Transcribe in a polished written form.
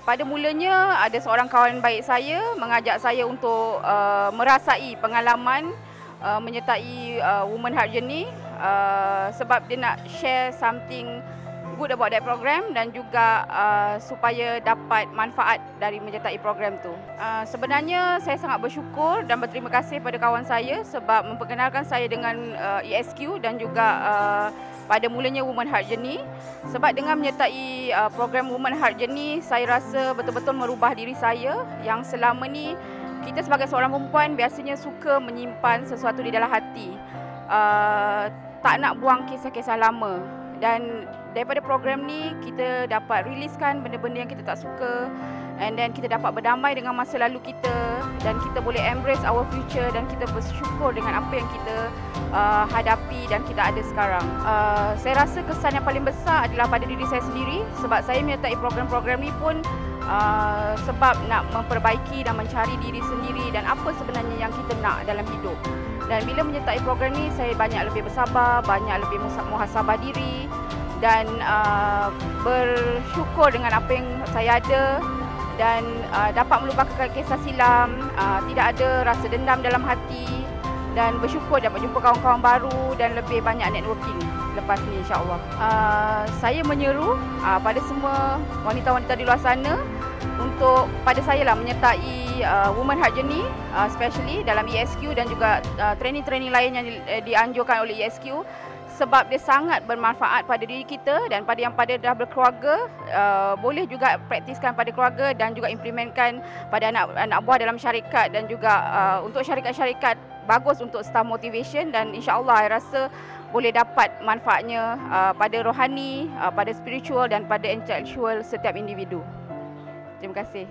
Pada mulanya ada seorang kawan baik saya mengajak saya untuk merasai pengalaman menyertai Women Heart Journey sebab dia nak share something good about that program dan juga supaya dapat manfaat dari menyertai program tu. Sebenarnya saya sangat bersyukur dan berterima kasih pada kawan saya sebab memperkenalkan saya dengan ESQ dan juga pada mulanya Women Heart Journey. Sebab dengan menyertai program Women Heart Journey, saya rasa betul-betul merubah diri saya yang selama ni kita sebagai seorang perempuan biasanya suka menyimpan sesuatu di dalam hati. Tak nak buang kisah-kisah lama. Dan daripada program ni kita dapat riliskan benda-benda yang kita tak suka, and then kita dapat berdamai dengan masa lalu kita dan kita boleh embrace our future dan kita bersyukur dengan apa yang kita hadapi dan kita ada sekarang. Saya rasa kesan yang paling besar adalah pada diri saya sendiri sebab saya menyertai program-program ni pun sebab nak memperbaiki dan mencari diri sendiri dan apa sebenarnya yang kita nak dalam hidup. Dan bila menyertai program ni, saya banyak lebih bersabar, banyak lebih muhasabah diri dan bersyukur dengan apa yang saya ada dan dapat melupakan kisah silam, tidak ada rasa dendam dalam hati dan bersyukur dapat jumpa kawan-kawan baru dan lebih banyak networking lepas ni insya-Allah. Saya menyeru pada semua wanita-wanita di luar sana untuk pada saya lah menyertai Women Heart Journey, especially dalam ESQ dan juga training-training lain yang dianjurkan oleh ESQ sebab dia sangat bermanfaat pada diri kita dan pada yang dah berkeluarga, boleh juga praktiskan pada keluarga dan juga implementkan pada anak buah dalam syarikat dan juga untuk syarikat-syarikat bagus untuk staff motivation dan insya-Allah saya rasa boleh dapat manfaatnya pada rohani, pada spiritual dan pada intellectual setiap individu. Terima kasih.